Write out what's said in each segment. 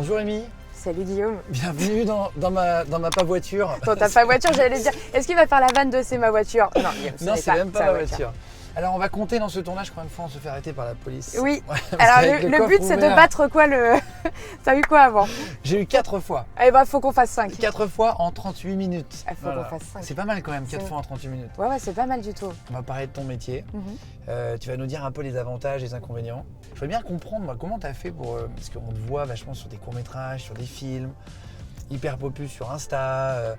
Bonjour Amy. Salut Guillaume. Bienvenue dans ma pas voiture. Dans ta pas voiture, j'allais dire, est-ce qu'il va faire la vanne de c'est ma voiture? Non, Guillaume, non, c'est même pas ma voiture. Alors on va compter dans ce tournage combien de fois on se fait arrêter par la police. Oui. Alors le but c'est de battre quoi le... T'as eu quoi avant? J'ai eu 4 fois. Eh ben faut qu'on fasse 5. 4 fois en 38 minutes. Il faut qu'on fasse 5. C'est pas mal quand même, 4 fois en 38 minutes. Ouais, c'est pas mal du tout. On va parler de ton métier. Tu vas nous dire un peu les avantages et les inconvénients. Je veux bien comprendre moi, comment tu as fait pour... parce qu'on te voit vachement sur des courts-métrages, sur des films, hyper popus sur Insta,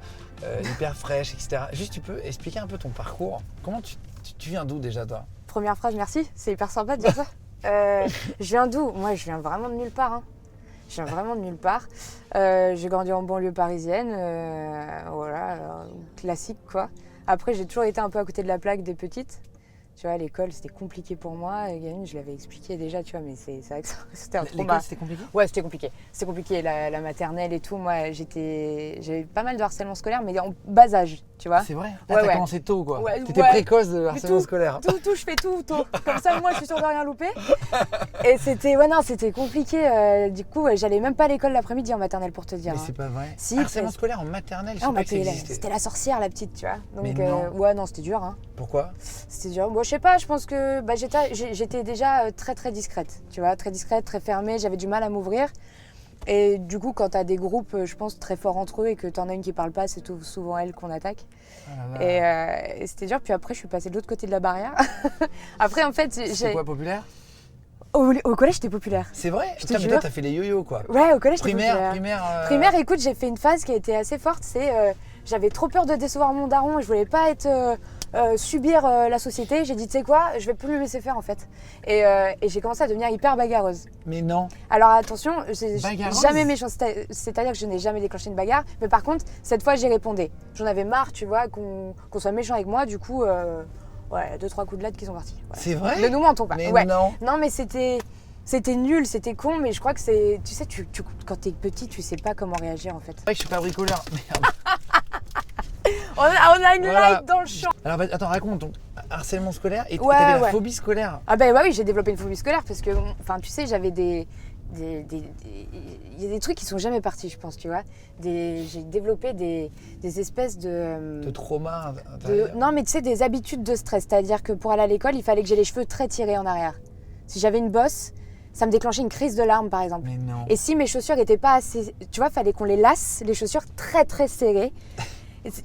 hyper fraîche, etc. Juste tu peux expliquer un peu ton parcours. Comment tu viens d'où déjà toi? Première phrase, merci. C'est hyper sympa de dire ça. Je viens d'où? Moi je viens vraiment de nulle part. Je viens vraiment de nulle part. J'ai grandi en banlieue parisienne. Voilà, classique quoi. Après j'ai toujours été un peu à côté de la plaque des petites. Tu vois, l'école, c'était compliqué pour moi. Gamine, je l'avais expliqué déjà, tu vois, mais c'est vrai que c'était un trauma. L'école, c'était compliqué? Ouais, c'était compliqué. C'était compliqué, la maternelle et tout. Moi, j'avais pas mal de harcèlement scolaire, mais en bas âge, tu vois. C'est vrai? T'as commencé tôt, quoi. Ouais, t'étais précoce de harcèlement scolaire. Tout, je fais tout tôt. Comme ça, moi, je suis sûre de rien louper. Et c'était compliqué. Du coup, j'allais même pas à l'école l'après-midi en maternelle, pour te dire. Mais c'est pas vrai. Si, harcèlement scolaire en maternelle, je sais pas que ça existait. C'était la sorcière, la petite, tu vois. Donc, mais non. ouais, non, c'était dur. Pourquoi? C'était dur. Moi, je sais pas, je pense que j'étais déjà très très discrète, tu vois, très discrète, très fermée, j'avais du mal à m'ouvrir. Et du coup, quand t'as des groupes, je pense, très forts entre eux et que t'en as une qui parle pas, c'est souvent elle qu'on attaque. Et c'était dur. Puis après, je suis passée de l'autre côté de la barrière. Après, en fait, c'est quoi, populaire? Au collège, j'étais populaire. C'est vrai? Je te jure. T'as fait les yo-yo, quoi. Ouais, au collège, j'étais populaire. Primaire, écoute, j'ai fait une phase qui a été assez forte. J'avais trop peur de décevoir mon daron. Je voulais pas être... subir la société, j'ai dit tu sais quoi, je vais plus le laisser faire en fait. Et j'ai commencé à devenir hyper bagarreuse. Mais non. Alors attention, jamais méchant, c'est-à-dire que je n'ai jamais déclenché une bagarre, mais par contre cette fois j'y répondais. J'en avais marre, tu vois, qu'on soit méchant avec moi, du coup, ouais, 2-3 coups de latte qui sont partis. Voilà. C'est vrai? Ne nous mentons pas. Mais ouais. non. Non mais c'était nul, c'était con, mais je crois que c'est, tu sais, quand t'es petit, tu sais pas comment réagir en fait. C'est vrai que je suis pas bricoleur, merde. On a une light dans le champ. Alors attends, raconte ton harcèlement scolaire et ouais, t'avais la phobie scolaire. Ah bah oui, j'ai développé une phobie scolaire parce que, enfin tu sais, j'avais il y a des trucs qui sont jamais partis, je pense, tu vois. J'ai développé des espèces de trauma. Non mais tu sais, des habitudes de stress, c'est-à-dire que pour aller à l'école, il fallait que j'ai les cheveux très tirés en arrière. Si j'avais une bosse, ça me déclenchait une crise de larmes par exemple. Mais non. Et si mes chaussures n'étaient pas assez, tu vois, fallait qu'on les lasse, les chaussures très très serrées.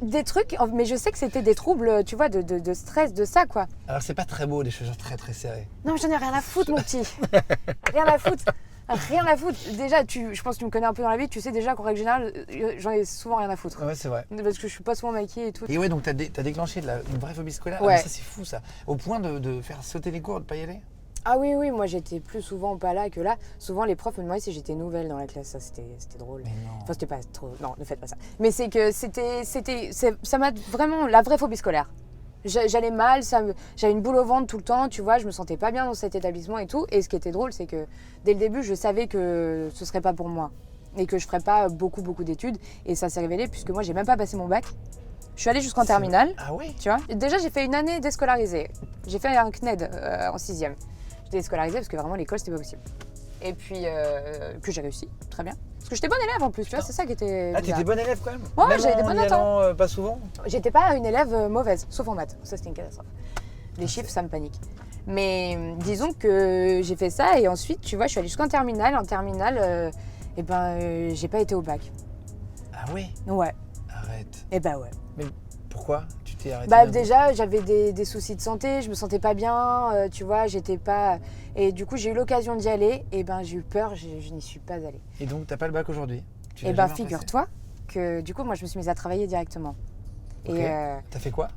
Des trucs, mais je sais que c'était des troubles, tu vois, de stress, de ça, quoi. Alors, c'est pas très beau, des chaussures très, très serrées. Non, mais j'en ai rien à foutre, mon petit. Rien à foutre. Rien à foutre. Déjà, je pense que tu me connais un peu dans la vie, tu sais déjà qu'en règle générale, j'en ai souvent rien à foutre. Ouais, c'est vrai. Parce que je suis pas souvent maquillée et tout. Et ouais, donc t'as déclenché une vraie phobie scolaire. Ouais. Ah, mais ça, c'est fou, ça. Au point de faire sauter les cours, de pas y aller? Ah oui, moi j'étais plus souvent pas là que là. Souvent les profs me demandaient si j'étais nouvelle dans la classe, ça c'était drôle. Mais non. Enfin c'était pas trop, non ne faites pas ça. Mais c'est que ça m'a vraiment la vraie phobie scolaire. J'allais mal, j'avais une boule au ventre tout le temps, tu vois, je me sentais pas bien dans cet établissement et tout. Et ce qui était drôle, c'est que dès le début, je savais que ce serait pas pour moi et que je ferais pas beaucoup d'études. Et ça s'est révélé puisque moi j'ai même pas passé mon bac. Je suis allée jusqu'en terminale. Ah oui? Tu vois. Déjà j'ai fait une année déscolarisée. J'ai fait un CNED en 6e. J'étais déscolarisée parce que vraiment l'école c'était pas possible. Et puis que j'ai réussi, très bien. Parce que j'étais bonne élève en plus, tu vois, c'est ça qui était. Ah, t'étais bonne élève quand même? Ouais, j'avais des bonnes notes. Pas souvent? J'étais pas une élève mauvaise, sauf en maths. Ça c'était une catastrophe. Les chiffres, ça me panique. Mais disons que j'ai fait ça et ensuite, tu vois, je suis allée jusqu'en terminale. En terminale, j'ai pas été au bac. Ah oui? Ouais. Arrête. Et bah ouais. Mais pourquoi tu t'es arrêtée? Bah déjà j'avais des soucis de santé, je me sentais pas bien, tu vois, j'étais pas... Et du coup j'ai eu l'occasion d'y aller, et ben j'ai eu peur, je n'y suis pas allée. Et donc t'as pas le bac aujourd'hui? Et ben figure-toi que du coup moi je me suis mise à travailler directement. Okay. Et t'as fait quoi?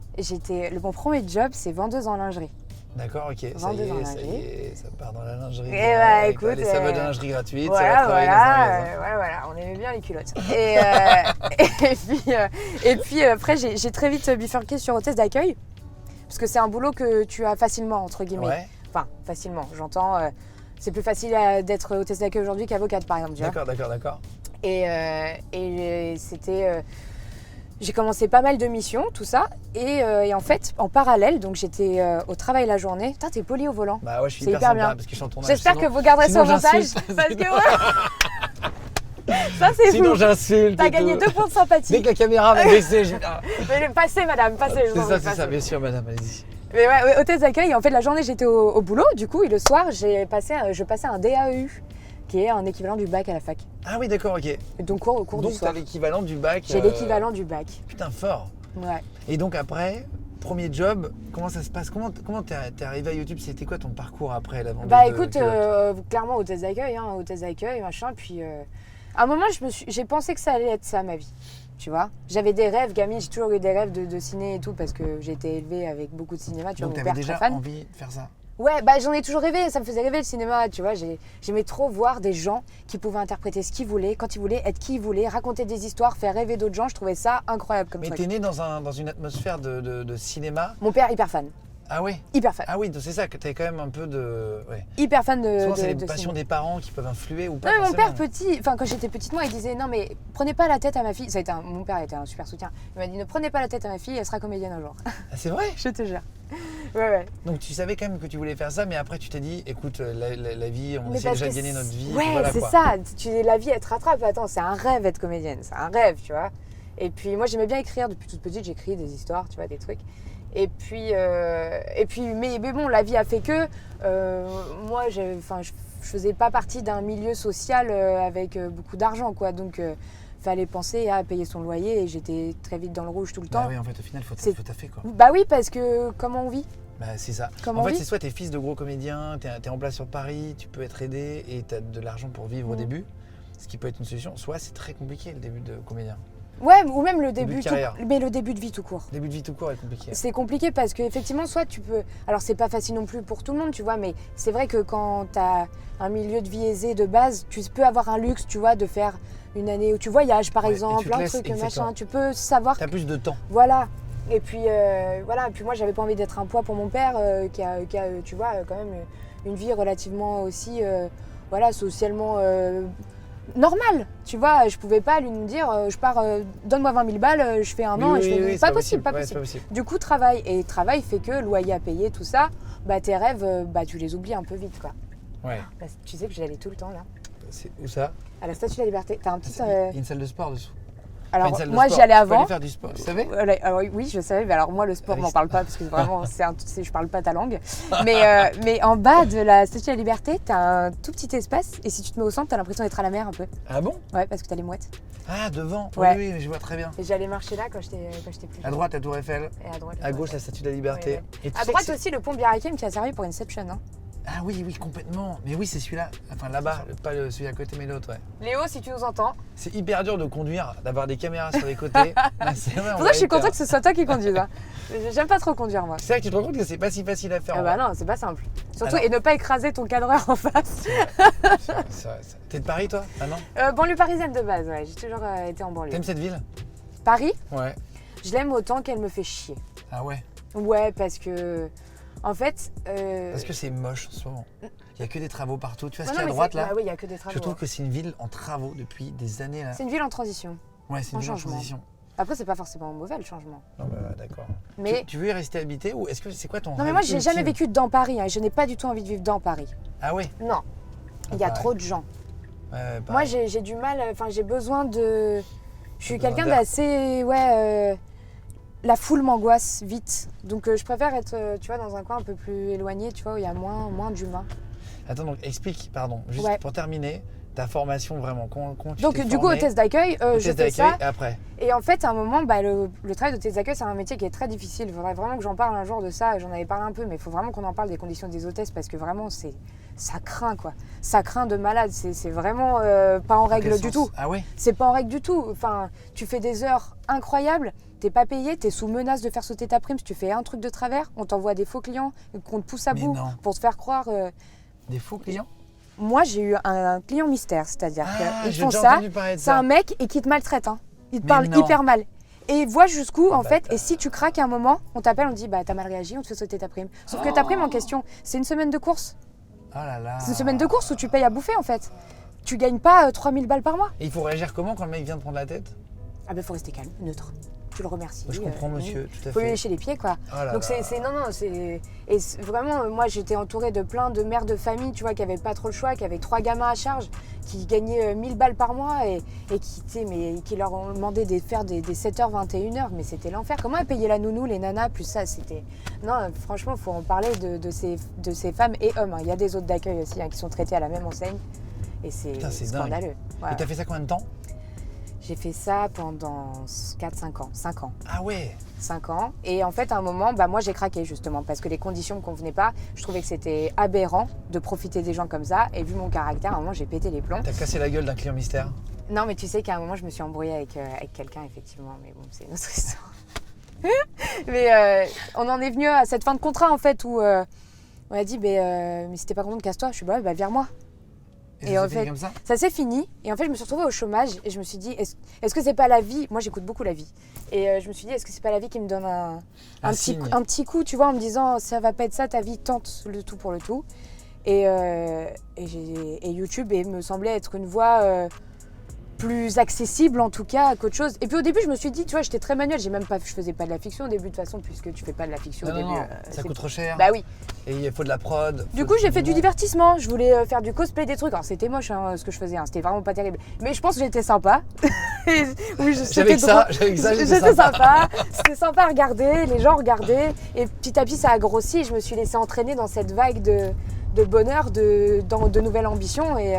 Mon premier job c'est vendeuse en lingerie. D'accord, ok, ça y est, ça part dans la lingerie. Et bah écoute, les sabots de lingerie gratuite, voilà, ça va travailler dans un magasin. Voilà, on aimait bien les culottes. Et puis après j'ai très vite bifurqué sur hôtesse d'accueil, parce que c'est un boulot que tu as facilement, entre guillemets. Ouais. Enfin, facilement, j'entends, c'est plus facile d'être hôtesse d'accueil aujourd'hui qu'avocate par exemple. D'accord. Et c'était... J'ai commencé pas mal de missions, tout ça, et en fait, en parallèle, donc j'étais au travail la journée. Putain, t'es poli au volant. Bah ouais, je suis hyper sympa parce que je suis en tournage. J'espère que vous garderez ça au montage, parce que ouais. Ça, c'est Sinon, fou. j'insulte. T'as et gagné tout. 2 points de sympathie. Dès que la caméra va baisser, je dis ah. Mais passez, madame, passez. je vous en prie, C'est passez. ça, bien sûr, madame, allez-y. Mais ouais, hôtesse d'accueil. En fait, la journée, j'étais au boulot, du coup, et le soir, je passais un DAEU, qui est un équivalent du bac à la fac. Ah oui, d'accord, ok. Donc, cours du Donc, soir. t'as l'équivalent du bac. J'ai l'équivalent du bac. Putain, fort. Ouais. Et donc, après, premier job, comment ça se passe? Comment t'es arrivé à YouTube? C'était quoi ton parcours après la vente Bah de écoute, culottes clairement hôtesse d'accueil, machin. Puis à un moment, j'ai pensé que ça allait être ça ma vie. Tu vois, j'avais des rêves, gamine, j'ai toujours eu des rêves de ciné et tout parce que j'ai été élevée avec beaucoup de cinéma. Tu Donc, vois, mon t'avais père déjà très fan. envie de faire ça? Ouais, bah j'en ai toujours rêvé, ça me faisait rêver le cinéma, tu vois. J'aimais trop voir des gens qui pouvaient interpréter ce qu'ils voulaient, quand ils voulaient, être qui ils voulaient, raconter des histoires, faire rêver d'autres gens. Je trouvais ça incroyable comme Mais truc. t'es né dans une atmosphère de cinéma? Mon père, hyper fan. Ah ouais? Hyper fan. Ah oui, donc c'est ça, que t'avais quand même un peu de... Ouais. Hyper fan de. Souvent, c'est les de passions cinéma. des parents qui peuvent influer ou pas Non, mais mon forcément. père petit, enfin quand j'étais petite, moi il disait non mais prenez pas la tête à ma fille. Mon père était un super soutien. Il m'a dit ne prenez pas la tête à ma fille, elle sera comédienne un jour. Ah, c'est vrai? Je te jure. Ouais. Donc tu savais quand même que tu voulais faire ça, mais après tu t'es dit, écoute, la vie, on Mais essaie parce déjà de que gagner notre vie. Ouais, voilà, c'est quoi. ça. La vie elle te rattrape. Attends, c'est un rêve être comédienne, c'est un rêve, tu vois. Et puis moi j'aimais bien écrire depuis toute petite, j'écris des histoires, tu vois, des trucs. Et puis mais bon, la vie a fait que moi, je faisais pas partie d'un milieu social avec beaucoup d'argent, quoi. Donc, fallait penser à payer son loyer et j'étais très vite dans le rouge tout le temps. Bah oui, en fait, au final, faut taffer, quoi. Bah oui, parce que comment on vit? Bah c'est ça. Comment En on fait, vit c'est soit t'es fils de gros comédien, t'es en place sur Paris, tu peux être aidé et t'as de l'argent pour vivre au début, ce qui peut être une solution. Soit c'est très compliqué le début de comédien. Ouais, ou même le Début début, de carrière. mais le début de vie tout court. Début de vie tout court est compliqué. C'est compliqué parce qu'effectivement, soit tu peux... Alors, c'est pas facile non plus pour tout le monde, tu vois, mais c'est vrai que quand tu as un milieu de vie aisé de base, tu peux avoir un luxe, tu vois, de faire une année où tu voyages, par Ouais, et exemple, tu te un laisses, truc, exactement. machin. Tu peux savoir... T'as plus de temps. Voilà. Et puis, voilà. Et puis moi, j'avais pas envie d'être un poids pour mon père, qui a, tu vois, quand même une vie relativement aussi, voilà, socialement... normal, tu vois, je pouvais pas lui dire je pars, donne-moi 20 000 balles, je fais un an et je fais c'est pas possible, pas Ouais, possible. c'est pas possible. Du coup, travail fait que loyer à payer, tout ça, bah tes rêves, bah tu les oublies un peu vite, quoi. Ouais. Bah, tu sais que j'y allais tout le temps là, C'est où ça? à la Statue de la Liberté. T'as un petit. Il y a une salle de sport dessous. Alors Enfin, une salle de moi sport. j'y allais Tu peux avant. aller faire du sport, tu savais? Oui, je savais, mais alors moi le sport, Ah oui, m'en c'est- parle pas parce que vraiment, je parle pas ta langue. Mais en bas de la Statue de la Liberté, t'as un tout petit espace et si tu te mets au centre, t'as l'impression d'être à la mer un peu. Ah bon? Ouais, parce que t'as les mouettes. Ah, devant? Ouais. Oui, je vois très bien. Et j'allais marcher là quand j'étais plus À jeune. droite, la Tour Eiffel. Et à droite. À gauche, la Statue de la Liberté. Ouais. Et tu À sais droite que c'est- aussi, le pont Bir Hakeim qui a servi pour Inception. Hein. Ah oui, complètement. Mais oui, c'est celui-là. Enfin, là-bas, pas celui à côté, mais l'autre, ouais. Léo, si tu nous entends. C'est hyper dur de conduire, d'avoir des caméras sur les côtés. Ah, c'est vrai, C'est pour ça que je suis contente que ce soit toi qui conduise. Hein. J'aime pas trop conduire, moi. C'est vrai que tu te rends compte que c'est pas si facile à faire. Ah en bah vrai. non, c'est pas simple. Surtout, Alors- et ne pas écraser ton cadreur en face. C'est vrai, ça. T'es de Paris, toi? Ah non? Banlieue parisienne de base, ouais. J'ai toujours été en banlieue. T'aimes cette ville? Paris, Ouais. je l'aime autant qu'elle me fait chier. Ah ouais? Ouais, parce que... En fait... Parce que c'est moche en ce moment. Il y a que des travaux partout. Tu vois ce non, qu'il y a à mais droite c'est- là? bah oui, il y a que des travaux. Je trouve que c'est une ville en travaux depuis des années là. C'est une ville en transition. Ouais, c'est une en ville en changement. transition. Après, c'est pas forcément mauvais le changement. Non, bah, d'accord. Mais... Tu veux y rester habité ou est-ce que c'est quoi ton Non, mais rêve moi, j'ai jamais ultime? vécu dans Paris. Hein. Je n'ai pas du tout envie de vivre dans Paris. Ah ouais? Non. Il y a pareil. trop de gens. Ouais, Moi, pareil. j'ai du mal, enfin, j'ai besoin de... Je suis besoin quelqu'un d'air. d'assez... Ouais, la foule m'angoisse vite. Donc, je préfère être, tu vois, dans un coin un peu plus éloigné, tu vois, où il y a moins d'humains. Attends, donc explique, pardon, juste Ouais. pour terminer, ta formation vraiment. Comment tu Donc, t'es du coup, formé? hôtesse d'accueil, je Hôtesse fais d'accueil, ça. et après? Et en fait, à un moment, bah, le travail d'hôtesse d'accueil, c'est un métier qui est très difficile. Il faudrait vraiment que j'en parle un jour de ça. J'en avais parlé un peu, mais il faut vraiment qu'on en parle des conditions des hôtesses parce que vraiment, ça craint, quoi. Ça craint de malade. C'est vraiment pas en Dans quel règle du sens? tout. Ah ouais? C'est pas en règle du tout. Enfin, tu fais des heures incroyables, t'es pas payé, t'es sous menace de faire sauter ta prime si tu fais un truc de travers, on t'envoie des faux clients qu'on te pousse à Mais bout non. pour te faire croire. Des faux clients? Moi, j'ai eu un client mystère, c'est-à-dire Ah, qu'ils j'ai font déjà ça, entendu parler de c'est ça. un mec et qui te maltraite. Hein. Il te Mais parle non. hyper mal. Et il voit jusqu'où, en fait, bâtard. et si tu craques à un moment, on t'appelle, on te dit, bah t'as mal réagi, on te fait sauter ta prime. Sauf que ta prime en question, c'est une semaine de course. Oh là là. C'est une semaine de course où tu payes à bouffer, en fait. Tu gagnes pas 3000 balles par mois. Et il faut réagir comment quand le mec vient de prendre la tête? Ah ben faut rester calme, neutre. Tu le remercies. Je comprends, monsieur, tout à Faut lui fait. lécher les pieds, quoi. Oh là Donc là. vraiment, moi j'étais entourée de plein de mères de famille, tu vois, qui avaient pas trop le choix, qui avaient 3 gamins à charge, qui gagnaient 1000 balles par mois et qui, tu sais, mais qui leur ont demandé de faire des 7h, 21h, mais c'était l'enfer. Comment elles payaient la nounou, les nanas, plus ça, c'était... Non, franchement, faut en parler de ces femmes et hommes. Il y a des autres d'accueil aussi qui sont traités à la même enseigne et c'est scandaleux. Ouais. Et t'as fait ça combien de temps? J'ai fait ça pendant 4-5 ans. 5 ans. Ah ouais. 5 ans. Et en fait, à un moment, moi, j'ai craqué justement parce que les conditions ne me convenaient pas. Je trouvais que c'était aberrant de profiter des gens comme ça. Et vu mon caractère, à un moment, j'ai pété les plombs. T'as cassé la gueule d'un client mystère? Non, mais tu sais qu'à un moment, je me suis embrouillée avec quelqu'un, effectivement. Mais bon, c'est une autre histoire. Mais on en est venu à cette fin de contrat, en fait, où on a dit, mais si t'es pas content, casse-toi. Je suis vire-moi. Et en ça s'est fini fait, comme ça? ça s'est fini. Et en fait, je me suis retrouvée au chômage et je me suis dit, est-ce que c'est pas la vie? Moi, j'écoute beaucoup la vie. Et je me suis dit, est-ce que c'est pas la vie qui me donne un petit coup, tu vois, en me disant, ça va pas être ça, ta vie, tente le tout pour le tout. Et YouTube me semblait être une voie plus accessible en tout cas qu'autre chose. Et puis au début, je me suis dit, tu vois, j'étais très manuelle. Je faisais pas de la fiction au début de toute façon, puisque tu fais pas de la fiction au début. Non, ça coûte trop cher. Bah oui. Et il faut de la prod. Du coup, j'ai fait du divertissement. Je voulais faire du cosplay, des trucs. Alors, c'était moche ce que je faisais. C'était vraiment pas terrible. Mais je pense que j'étais sympa. Oui, j'avais que ça, j'étais sympa. C'était sympa à regarder. Les gens regardaient. Et petit à petit, ça a grossi. Et je me suis laissée entraîner dans cette vague de bonheur, de nouvelles ambitions. Et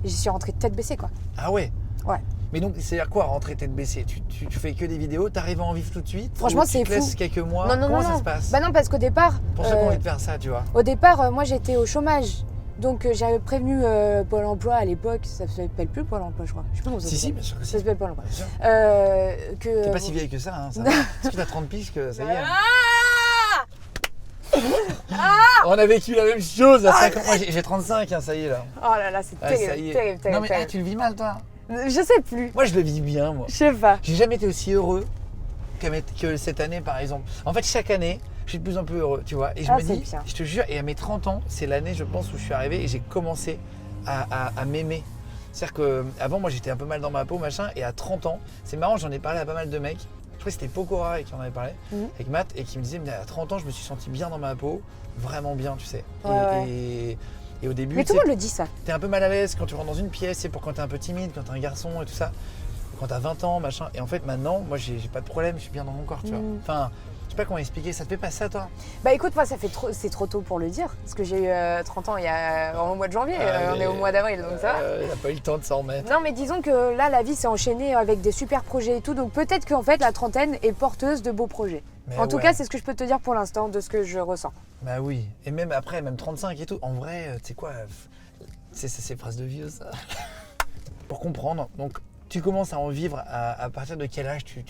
j'y suis rentrée tête baissée, quoi. Ah ouais. Ouais. Mais donc, c'est-à-dire quoi, rentrer tête baissée? Tu fais que des vidéos, t'arrives à en vivre tout de suite? Franchement, c'est fou. Tu te laisses quelques mois? Non, Comment ça se passe? Bah non, parce qu'au départ... Pour ceux qui ont envie de faire ça, tu vois. Au départ, moi, j'étais au chômage. Donc, j'avais prévenu Pôle emploi à l'époque. Ça ne s'appelle plus Pôle emploi, je crois. Je sais plus comment ça s'appelle. Si, bien sûr que si. Ça s'appelle Pôle emploi. T'es pas si vieille que ça, hein, ça va. Parce que t'as 30 piges que ça y est. On a vécu la même chose à 5 ans. Moi, j'ai 35, hein, ça y est là. Oh là là, c'est terrible. Non mais tu le vis mal, toi? Je sais plus. Moi, je le vis bien, moi. Je sais pas. J'ai jamais été aussi heureux que cette année, par exemple. En fait, chaque année, je suis de plus en plus heureux, tu vois. Et je me dis, bien. je te jure, et à mes 30 ans, c'est l'année, je pense, où je suis arrivé et j'ai commencé à m'aimer. C'est-à-dire qu'avant, moi, j'étais un peu mal dans ma peau, machin. Et à 30 ans, c'est marrant, j'en ai parlé à pas mal de mecs. Je crois que c'était Pokora qui en avait parlé, avec Matt, et qui me disait, mais à 30 ans, je me suis senti bien dans ma peau. Vraiment bien, tu sais. Et au début, mais tout le monde le dit ça. T'es un peu mal à l'aise quand tu rentres dans une pièce, c'est pour quand t'es un peu timide, quand t'es un garçon et tout ça. Quand t'as 20 ans, machin. Et en fait, maintenant, moi, j'ai pas de problème, je suis bien dans mon corps, tu vois. Enfin, je sais pas comment expliquer, ça te fait pas ça, toi? Bah écoute, moi, c'est trop tôt pour le dire. Parce que j'ai eu 30 ans au mois de janvier. On est au mois d'avril, donc ça va. Il n'a pas eu le temps de s'en remettre. Non, mais disons que là, la vie s'est enchaînée avec des super projets et tout. Donc peut-être qu'en fait, la trentaine est porteuse de beaux projets. Mais en tout cas, c'est ce que je peux te dire pour l'instant de ce que je ressens. Bah oui. Et même après, même 35 et tout. En vrai, tu sais quoi, c'est ces phrases de vieux, ça. Pour comprendre, donc tu commences à en vivre à partir de quel âge tu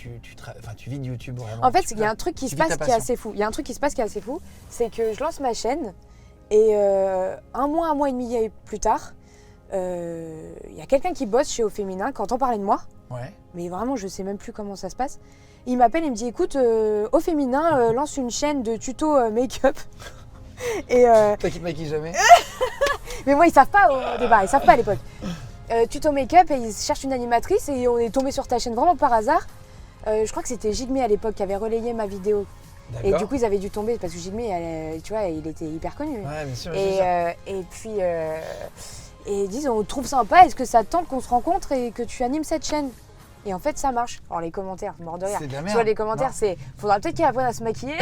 vis de YouTube vraiment? En fait, il y a un truc qui se passe qui est assez fou. Il y a un truc qui se passe qui est assez fou, c'est que je lance ma chaîne et un mois et demi plus tard, il y a quelqu'un qui bosse chez Au Féminin qui entend parler de moi. Ouais. Mais vraiment, je sais même plus comment ça se passe. Il m'appelle et me dit, écoute, Au Féminin lance une chaîne de tuto make-up. Et toi qui te maquilles jamais. Mais moi, ils savent pas au départ, ils savent pas à l'époque. Tuto make-up et ils cherchent une animatrice et on est tombé sur ta chaîne vraiment par hasard. Je crois que c'était Jigme à l'époque qui avait relayé ma vidéo. Et du coup, ils avaient dû tomber parce que Jigme, tu vois, il était hyper connu. Ouais, bien sûr. Et puis, ils disent, on te trouve sympa, est-ce que ça te tente qu'on se rencontre et que tu animes cette chaîne? Et en fait, ça marche. Alors, les commentaires, mort de rire. C'est de la merde. Tu vois, les commentaires, c'est faudra peut-être qu'il apprenne à se maquiller.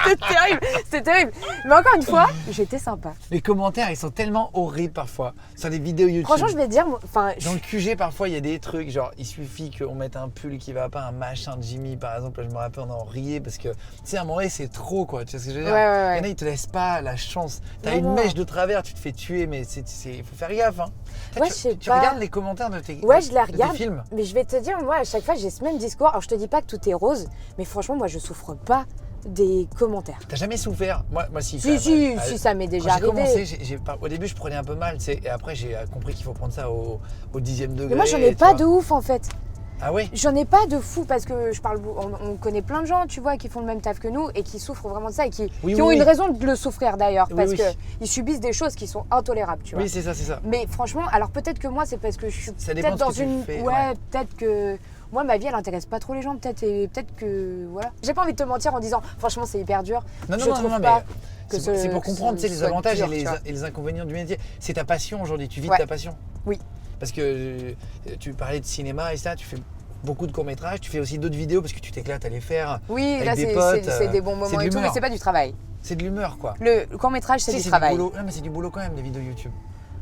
C'était terrible. Mais encore une fois, j'étais sympa. Les commentaires, ils sont tellement horribles parfois sur les vidéos YouTube. Franchement, je vais te dire, dans le QG, parfois, il y a des trucs, genre, il suffit qu'on mette un pull qui va pas, un machin de Jimmy, par exemple. Là, je me rappelle, on en riait parce que, tu sais, à un moment donné, c'est trop, quoi. Tu sais ce que je veux dire? Ouais. Il y en a, ils te laissent pas la chance. T'as une mèche de travers, tu te fais tuer, mais il faut faire gaffe, hein. Ouais, tu regardes les commentaires de tes, je les regarde, tes films? Mais je vais te dire, moi, à chaque fois, j'ai ce même discours. Alors, je te dis pas que tout est rose, mais franchement, moi, je souffre pas des commentaires. T'as jamais souffert? Moi si. Si, ça m'est déjà arrivé. Commencé, au début, je prenais un peu mal, tu sais, et après, j'ai compris qu'il faut prendre ça au 10e degré. Mais moi, j'en ai pas de ouf, en fait. Ah ouais? J'en ai pas de fou parce que on connaît plein de gens, tu vois, qui font le même taf que nous et qui souffrent vraiment de ça et qui ont une raison de le souffrir d'ailleurs parce qu'ils subissent des choses qui sont intolérables, tu vois. Oui, c'est ça, c'est ça. Mais franchement, alors peut-être que moi, c'est parce que je suis peut-être dans une... Ouais, peut-être que... Moi, ma vie, elle intéresse pas trop les gens, peut-être, et peut-être que... Voilà. J'ai pas envie de te mentir en disant, franchement, c'est hyper dur. Non, mais c'est pour comprendre, tu sais, les avantages et les inconvénients du métier. C'est ta passion aujourd'hui, tu vis de ta passion. Oui. Parce que tu parlais de cinéma et ça, tu fais beaucoup de courts-métrages, tu fais aussi d'autres vidéos parce que tu t'éclates à les faire. Oui, avec là, des potes, c'est des bons moments et tout, mais c'est pas du travail. C'est de l'humeur, quoi. Le court-métrage, c'est du travail. Du boulot. Non, mais c'est du boulot quand même, les vidéos YouTube.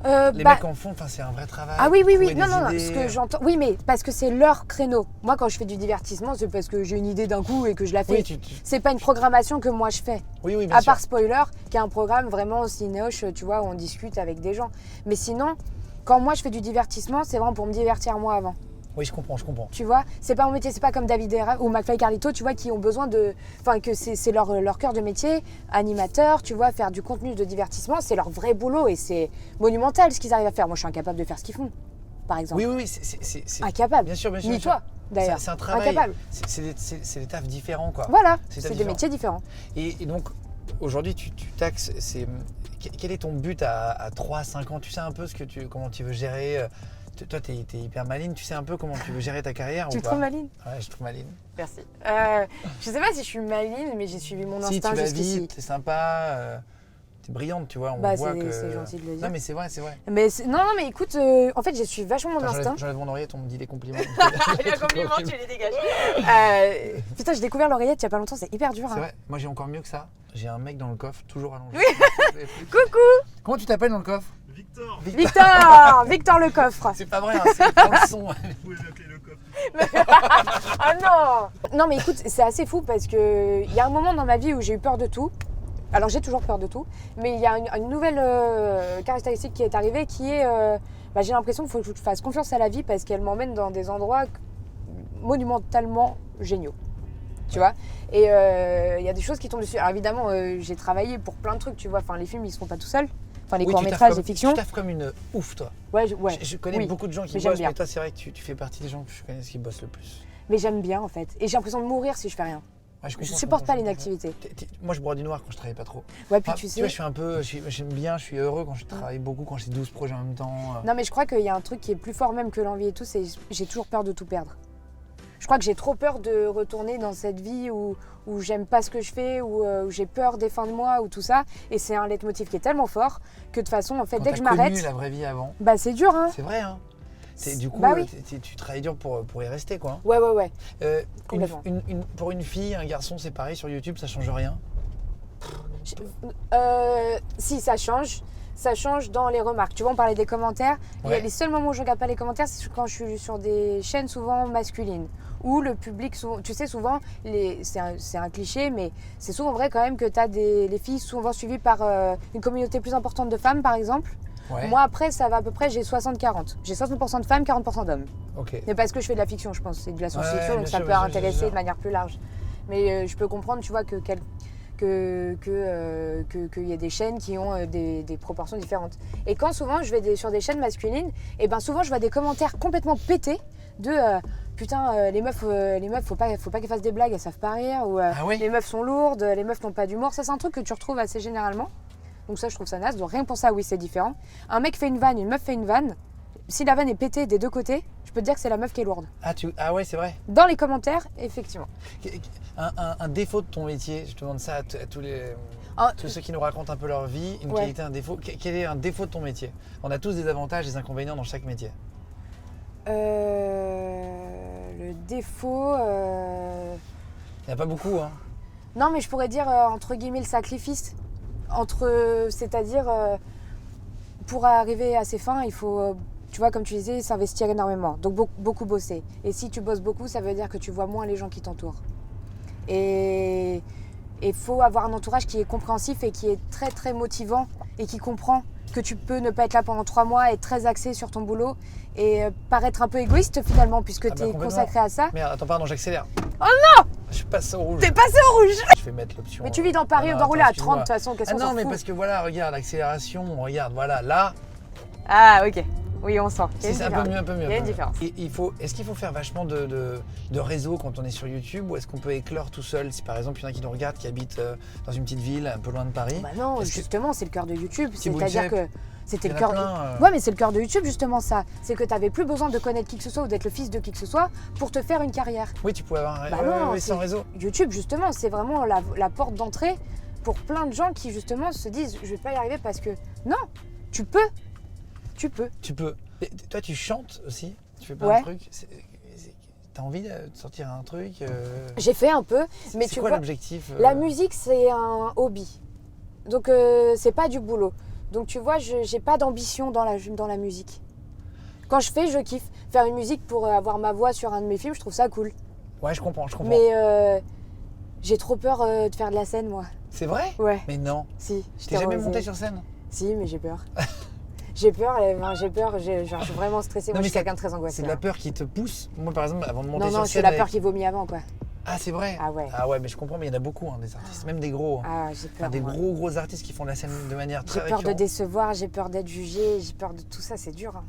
Les mecs en font, c'est un vrai travail. Ah oui. Non, ce que j'entends. Oui, mais parce que c'est leur créneau. Moi, quand je fais du divertissement, c'est parce que j'ai une idée d'un coup et que je la fais. C'est pas une programmation que moi je fais. Oui, bien sûr. À part Spoiler, qui est un programme vraiment cinéoche, tu vois, où on discute avec des gens. Mais sinon, quand moi je fais du divertissement, c'est vraiment pour me divertir moi avant. Oui, je comprends. Tu vois, c'est pas mon métier, c'est pas comme David Herrera ou McFly Carlito, tu vois, qui ont besoin de... Enfin, que c'est leur cœur de métier, animateur, tu vois, faire du contenu de divertissement, c'est leur vrai boulot et c'est monumental ce qu'ils arrivent à faire. Moi, je suis incapable de faire ce qu'ils font, par exemple. Oui, c'est... Incapable. Bien sûr. Ni toi, d'ailleurs. C'est un travail... Incapable. C'est des tafs différents, quoi. Voilà, c'est des métiers différents. Et donc, aujourd'hui, tu taxes... Quel est ton but à 3-5 ans? Tu sais un peu comment tu veux gérer... Toi, t'es hyper maline, tu sais un peu comment tu veux gérer ta carrière ou pas? Tu me trouves maline? Ouais, je trouve maline. Merci. Je sais pas si je suis maline, mais j'ai suivi mon instinct jusqu'ici. Si, tu vas vite, t'es sympa, t'es brillante, tu vois, on voit que... c'est gentil de le dire. Non, mais c'est vrai. Mais non, mais écoute, en fait, je suis vachement mon instinct. J'enlève mon oreillette, on me dit des compliments. Les compliments, tu les dégages. Putain, j'ai découvert l'oreillette il y a pas longtemps, c'est hyper dur. C'est vrai, moi j'ai encore mieux que ça. J'ai un mec dans le coffre, toujours allongé. Oui. Coucou. Comment tu t'appelles dans le coffre? Victor le coffre. C'est pas vrai, hein, c'est dans le son. Vous pouvez m'appeler le coffre. Ah non. Non mais écoute, c'est assez fou parce que il y a un moment dans ma vie où j'ai eu peur de tout. Alors j'ai toujours peur de tout, mais il y a une nouvelle caractéristique qui est arrivée qui est, j'ai l'impression qu'il faut que je fasse confiance à la vie parce qu'elle m'emmène dans des endroits monumentalement géniaux. Tu vois, et il y a des choses qui tombent dessus. Alors évidemment, j'ai travaillé pour plein de trucs, tu vois. Enfin, les films, ils se font pas tout seuls. Enfin, les courts-métrages, les fictions. Tu taffes comme une ouf, toi. Ouais. Je connais beaucoup de gens qui bossent, mais toi, c'est vrai que tu fais partie des gens que je connais qui bossent le plus. Mais j'aime bien, en fait. Et j'ai l'impression de mourir si je fais rien. Ouais, je supporte pas l'inactivité. Moi, je bois du noir quand je travaille pas trop. Ouais, puis tu sais. Tu vois, j'aime bien, je suis heureux quand je travaille beaucoup, quand j'ai 12 projets en même temps. Non, mais je crois qu'il y a un truc qui est plus fort même que l'envie et tout, c'est j'ai toujours peur de tout perdre. Je crois que j'ai trop peur de retourner dans cette vie où j'aime pas ce que je fais, où j'ai peur des fins de mois, ou tout ça. Et c'est un leitmotiv qui est tellement fort que de toute façon, en fait, dès que je m'arrête... Quand t'as connu la vraie vie avant. Bah c'est dur, hein. C'est vrai, hein. Du coup, tu travailles dur pour y rester, quoi. Ouais. Pour une fille, un garçon, c'est pareil, sur YouTube, ça change rien? Si, ça change. Ça change dans les remarques. Tu vois, on parlait des commentaires. Ouais. Les seuls moments où je regarde pas les commentaires, c'est quand je suis sur des chaînes souvent masculines. Où le public, tu sais, souvent, c'est un cliché, mais c'est souvent vrai quand même que tu as les filles souvent suivies par une communauté plus importante de femmes, par exemple. Ouais. Moi, après, ça va à peu près, j'ai 60-40. J'ai 60% de femmes, 40% d'hommes. Ok. Mais parce que je fais de la fiction, je pense. C'est de la science-fiction, donc ça peut intéresser de manière plus large. Mais je peux comprendre, tu vois, qu'il y a des chaînes qui ont des proportions différentes. Et quand souvent je vais sur des chaînes masculines, et ben souvent je vois des commentaires complètement pétés de putain les meufs faut pas qu'elles fassent des blagues, elles savent pas rire, ou les meufs sont lourdes, les meufs n'ont pas d'humour. Ça c'est un truc que tu retrouves assez généralement. Donc ça je trouve ça naze. Donc rien que pour ça oui c'est différent. Un mec fait une vanne, une meuf fait une vanne. Si la vanne est pétée des deux côtés, je peux te dire que c'est la meuf qui est lourde. Ah ouais, c'est vrai. Dans les commentaires, effectivement. Un défaut de ton métier, je te demande ça à tous ceux qui nous racontent un peu leur vie, une qualité, un défaut. Quel est un défaut de ton métier? On a tous des avantages et des inconvénients dans chaque métier. Le défaut... Il n'y en a pas beaucoup, hein. Non, mais je pourrais dire, entre guillemets, le sacrifice. C'est-à-dire, pour arriver à ses fins, il faut... tu vois, comme tu disais, s'investir énormément. Donc beaucoup bosser. Et si tu bosses beaucoup, ça veut dire que tu vois moins les gens qui t'entourent. Et il faut avoir un entourage qui est compréhensif et qui est très très motivant et qui comprend que tu peux ne pas être là pendant 3 mois, être très axé sur ton boulot et paraître un peu égoïste finalement puisque tu es consacré à ça. Merde, attends, pardon, j'accélère. Oh non! Je suis passé au rouge. T'es passé au rouge! Je vais mettre l'option. Mais tu vis dans Paris, on doit rouler à 30 de toute façon. Non, mais parce que voilà, regarde, l'accélération, regarde, voilà, là. Ah, ok. Oui, on sent. Il y a une C'est un peu différence. mieux, Il y a une différence. Et est-ce qu'il faut faire vachement de réseau quand on est sur YouTube ou est-ce qu'on peut éclore tout seul? Si par exemple il y en a qui nous regardent, qui habitent dans une petite ville un peu loin de Paris. Bah non, Est-ce que- justement, c'est le cœur de YouTube. Thibaut C'est-à-dire Inchep, que c'était il y le en a cœur. plein, Ouais, mais c'est le cœur de YouTube, justement, ça. C'est que tu n'avais plus besoin de connaître qui que ce soit ou d'être le fils de qui que ce soit pour te faire une carrière. Oui, tu pouvais avoir un Bah non, sans réseau. YouTube, justement, c'est vraiment la porte d'entrée pour plein de gens qui, justement, se disent je vais pas y arriver parce que. Non, tu peux. Tu peux. Tu peux. Et toi, tu chantes aussi? Tu fais plein Ouais. de trucs? T'as envie de sortir un truc J'ai fait un peu, mais C'est tu quoi vois. l'objectif La musique, c'est un hobby. Donc, c'est pas du boulot. Donc, tu vois, j'ai pas d'ambition dans la musique. Quand je fais, je kiffe. Faire une musique pour avoir ma voix sur un de mes films, je trouve ça cool. Ouais, je comprends. Mais j'ai trop peur de faire de la scène, moi. C'est vrai? Ouais, Mais non. si. je T'es t'ai jamais rosé. monté sur scène? Si, mais j'ai peur. J'ai peur, je suis vraiment stressée. Non, Moi, mais je suis quelqu'un de très C'est angoissé. de la peur qui te pousse. Moi, par exemple, avant de monter Non, sur non, scène. c'est la peur avec- qui vomit avant, quoi. Ah, c'est vrai? Ah ouais. Ah ouais, mais je comprends, mais il y en a beaucoup, hein, des artistes, même des gros. Hein. Ah, j'ai Enfin, peur. des moi. gros artistes qui font de la scène de manière J'ai très peur de récurrente. décevoir, j'ai peur d'être jugée, j'ai peur de tout ça, c'est dur. Hein.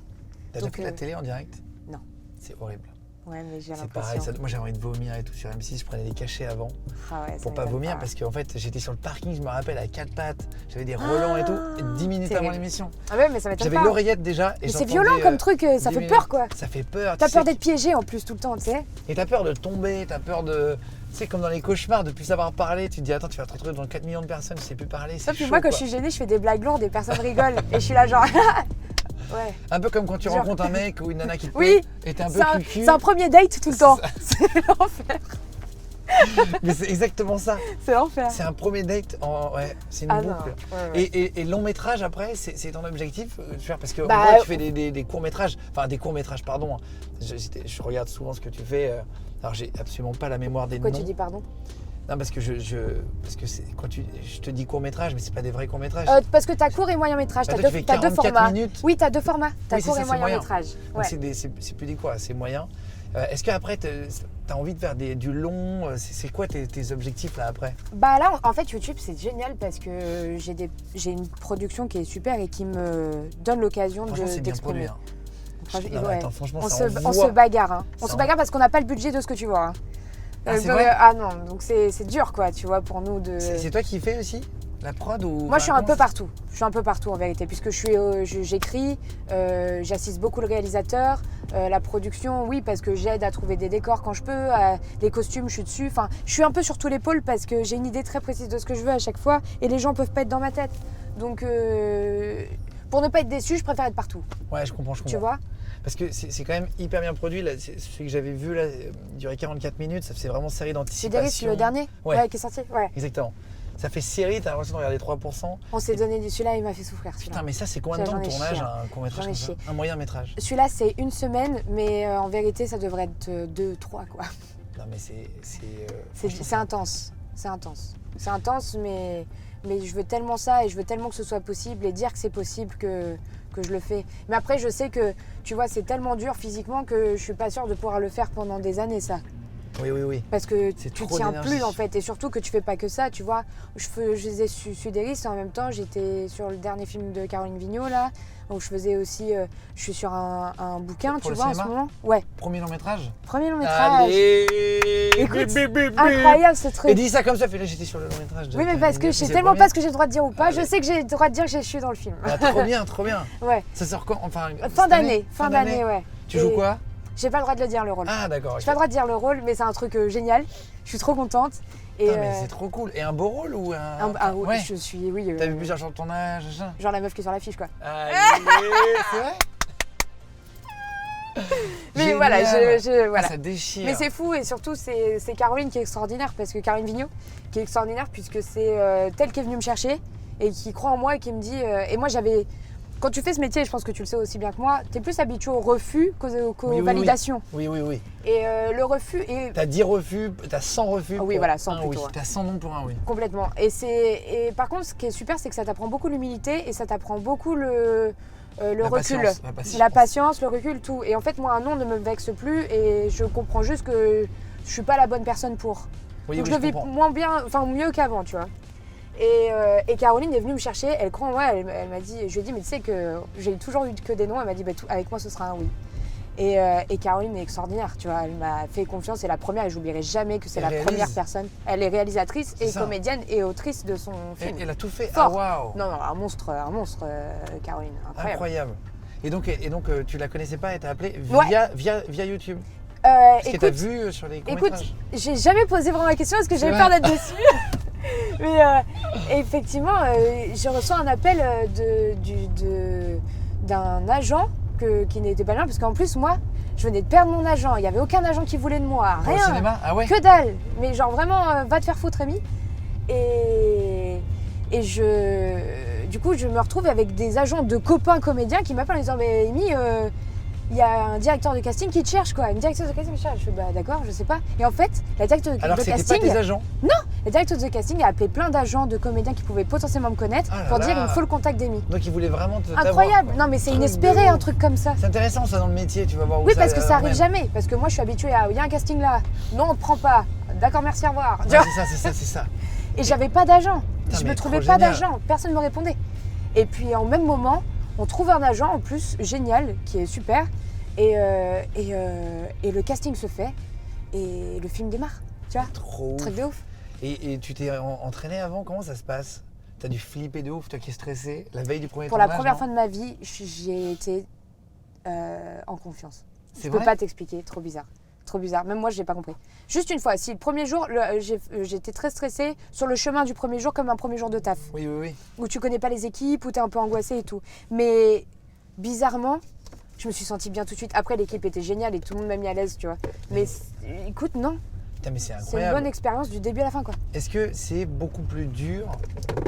T'as déjà Donc, fait de la télé en direct? non. C'est horrible. Ouais, mais j'ai C'est pareil, l'impression. moi j'avais envie de vomir et tout sur M6, je prenais des cachets avant Ah ouais, ça pour pas m'étonne vomir pas. parce qu'en fait j'étais sur le parking, je me rappelle, à quatre pattes, j'avais des relents et tout, et 10 minutes terrible. avant l'émission. Ah ouais, mais ça m'étonne J'avais pas. l'oreillette déjà et Mais c'est j'entendais, violent comme truc, ça 10 fait peur, minutes. quoi. Ça fait peur. T'as tu peur sais, d'être piégé en plus tout le temps, tu sais. Et t'as peur de tomber, t'as peur de... Tu sais, comme dans les cauchemars, de plus savoir parler, tu te dis attends, tu vas te retrouver devant 4 millions de personnes, tu sais plus parler, c'est Sauf que chaud, moi, quand quoi. je suis gênée, je fais des blagues lourdes et personne rigole. Et je suis là, genre. Ouais. Un peu comme quand tu Genre- rencontres un mec ou une nana qui te Oui, plaît et t'es un peu C'est un, cucu. c'est un premier date tout le temps. C'est l'enfer. Mais c'est exactement ça. C'est l'enfer. C'est un premier date, ouais, c'est une Ah non. boucle. Ouais, ouais. Et long métrage après, c'est ton objectif de faire parce que Bah, on voit que tu fais des courts métrages, enfin des courts métrages, pardon. Je regarde souvent ce que tu fais. Alors j'ai absolument pas la mémoire des Pourquoi noms. tu dis pardon Non parce que parce que c'est quand je te dis court métrage, mais c'est pas des vrais courts métrages. Parce que t'as court et moyen métrage, Bah, t'as toi, tu deux, fais t'as deux 44 formats. minutes. Oui, t'as deux formats. T'as Oui, c'est court ça, et c'est moyen moyen. métrage. Donc Ouais. c'est plus des quoi, c'est moyen. Est-ce qu'après t'as envie de faire du long C'est quoi tes objectifs là après? Bah là, en fait, YouTube, c'est génial parce que j'ai une production qui est super et qui me donne l'occasion Franchement, c'est bien d'exprimer. produit. Hein. Franchement, Non, ouais. attends, franchement, On ça se, envoie. on se bagarre. Hein. On Ça se bagarre parce qu'on n'a pas le budget de ce que tu vois. Hein. Ah, c'est vrai Ah non, donc c'est dur, quoi, tu vois, pour nous de. C'est toi qui fais aussi la prod ou Moi, je suis un comment peu ça- partout. Je suis un peu partout en vérité, puisque j'écris, j'assiste beaucoup le réalisateur, la production, oui, parce que j'aide à trouver des décors quand je peux, les costumes, je suis dessus. Enfin, je suis un peu sur tous les pôles parce que j'ai une idée très précise de ce que je veux à chaque fois, et les gens peuvent pas être dans ma tête. Donc, pour ne pas être déçu, je préfère être partout. Ouais, je comprends. Tu vois? Parce que c'est quand même hyper bien produit. Là, celui que j'avais vu, là, durait 44 minutes. Ça fait vraiment série C'est d'anticipation. Deris, le dernier Ouais. qui est sorti. Ouais. Exactement. Ça fait série, t'as l'impression de regarder 3%. On s'est donné du. Celui-là, il m'a fait souffrir. celui-là. Putain, mais ça, c'est combien de temps J'en de ai tournage, chié. un court métrage J'en ai comme ça? chié. Un moyen métrage. Celui-là, c'est une semaine, mais en vérité, ça devrait être 2, 3, quoi. Non, mais c'est. C'est franchement, intense, c'est intense. C'est intense, mais je veux tellement ça et je veux tellement que ce soit possible et dire que c'est possible que je le fais. Mais après, je sais que, tu vois, c'est tellement dur physiquement que je suis pas sûre de pouvoir le faire pendant des années, ça. Oui. Parce que C'est tu trop tiens d'énergie. plus, en fait. Et surtout que tu fais pas que ça, tu vois. Je faisais Sudéris et en même temps, j'étais sur le dernier film de Caroline Vigneault, là, où je faisais aussi... je suis sur un bouquin, Pour tu le vois, en ce cinéma moment. Ouais, Premier long métrage. premier long métrage. Allez. Écoute, Bip, bip, bip, bip. Incroyable, ce truc. Et dis ça comme ça, fait là, j'étais sur le long métrage. de Oui, mais parce que je sais c'est tellement le pas ce que j'ai le droit de dire ou pas. Ah, Je mais- sais que j'ai le droit de dire que je suis dans le film. Ah, trop bien, trop bien. Ouais. Ça sort quand? Enfin, Fin cette d'année, fin d'année, ouais. Tu joues Et quoi? J'ai pas le droit de le dire, le rôle. Ah, d'accord. J'ai pas le droit de dire le rôle, mais c'est un truc génial. Je suis trop contente. Et Putain, mais c'est trop cool. Et un beau rôle ou un. ouais. Je suis, oui. T'as vu plusieurs gens de ton âge, machin? Genre la meuf qui est sur l'affiche, quoi. Allez, c'est vrai? Mais Génial. voilà, Ah, voilà. ça déchire. Mais c'est fou et surtout c'est Caroline qui est extraordinaire parce que Caroline Vigneault qui est extraordinaire puisque c'est elle qui est venue me chercher et qui croit en moi et qui me dit et moi j'avais quand tu fais ce métier, je pense que tu le sais aussi bien que moi, tu es plus habitué au refus qu'aux Oui, oui. validations. Oui. Et le refus est T'as 10 refus, t'as 100 refus. Ah oui, pour voilà, 100 un oui. plutôt, ouais. T'as 100 non pour un oui. complètement. Et par contre, ce qui est super, c'est que ça t'apprend beaucoup l'humilité et ça t'apprend beaucoup le La recul, patience, la patience, le recul, tout. Et en fait, moi, un non ne me vexe plus et je comprends juste que je suis pas la bonne personne pour. Oui, Donc oui, je le vis comprends. moins bien, enfin mieux qu'avant, tu vois. Et Caroline est venue me chercher, elle croit en moi, elle m'a dit, je lui ai dit mais tu sais que j'ai toujours eu que des noms, elle m'a dit avec moi ce sera un oui. Et Caroline est extraordinaire, tu vois, elle m'a fait confiance, c'est la première et j'oublierai jamais que c'est la première personne. Elle est réalisatrice et comédienne et autrice de son film. Elle a tout fait, Fort. ah waouh. Non, un monstre Caroline, incroyable. Et donc tu la connaissais pas, elle t'a appelé Ouais. via YouTube. Est-ce que t'as vu sur les courts-métrages? Écoute, j'ai jamais posé vraiment la question parce que j'avais peur d'être déçue. Mais effectivement, je reçois un appel d'un agent qui n'était pas là parce qu'en plus, moi, je venais de perdre mon agent. Il n'y avait aucun agent qui voulait de moi. Pour Rien. le cinéma? Ah ouais. Que dalle. Mais genre vraiment, va te faire foutre, Rémi. Du coup, je me retrouve avec des agents de copains comédiens qui m'appellent en disant mais Rémi, il y a un directeur de casting qui te cherche quoi. Une directrice de casting me cherche. Je fais bah d'accord, je sais pas. Et en fait, la directrice de Alors que casting. c'était pas tes agents? Non, la directrice de casting a appelé plein d'agents de comédiens qui pouvaient potentiellement me connaître pour dire il me faut le contact d'Amy. Donc il voulait vraiment te Incroyable. t'avoir, Non mais c'est Truc inespéré de un truc comme ça. C'est intéressant ça dans le métier, tu vas voir où Oui ça parce que ça arrive emmène. jamais. Parce que moi je suis habituée à il y a un casting là. Non on te prend pas. D'accord merci au revoir. Ouais, c'est ça. Et j'avais pas d'agent. Putain, Je mais me trouvais trop pas génial. d'agent. Personne ne me répondait. Et puis en même moment, on trouve un agent en plus génial, qui est super. Et le casting se fait. Et le film démarre. Tu vois? Trop Truc ouf. de ouf. Et tu t'es entraîné avant? Comment ça se passe? T'as dû flipper de ouf, toi qui es stressé, la veille du premier Pour la tournage, première non? fois de ma vie, j'ai été en confiance. C'est Je peux vrai? pas t'expliquer, trop bizarre. Trop bizarre, même moi je n'ai pas compris. Juste une fois, si le premier jour, j'étais très stressée sur le chemin du premier jour comme un premier jour de taf. Oui. Où tu connais pas les équipes, où tu es un peu angoissée et tout. Mais bizarrement, je me suis sentie bien tout de suite. Après l'équipe était géniale et tout le monde m'a mis à l'aise, tu vois. Mais écoute, non, Putain, mais c'est c'est une incroyable. bonne expérience du début à la fin quoi. Est-ce que c'est beaucoup plus dur?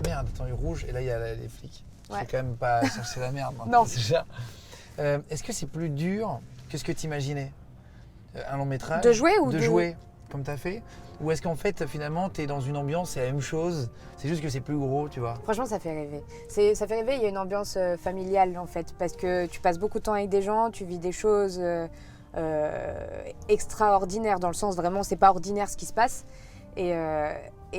Merde, attends, il est rouge et là il y a les flics. Je Ouais. vais quand même pas chercher la merde. Maintenant, Non. déjà. Est-ce que c'est plus dur que ce que tu imaginais? Un long métrage? De jouer ou de de- jouer comme tu as fait? Ou est-ce qu'en fait finalement tu es dans une ambiance, c'est la même chose, c'est juste que c'est plus gros, tu vois? Franchement, ça fait rêver. Ça fait rêver, il y a une ambiance familiale en fait, parce que tu passes beaucoup de temps avec des gens, tu vis des choses extraordinaires, dans le sens vraiment, c'est pas ordinaire ce qui se passe, et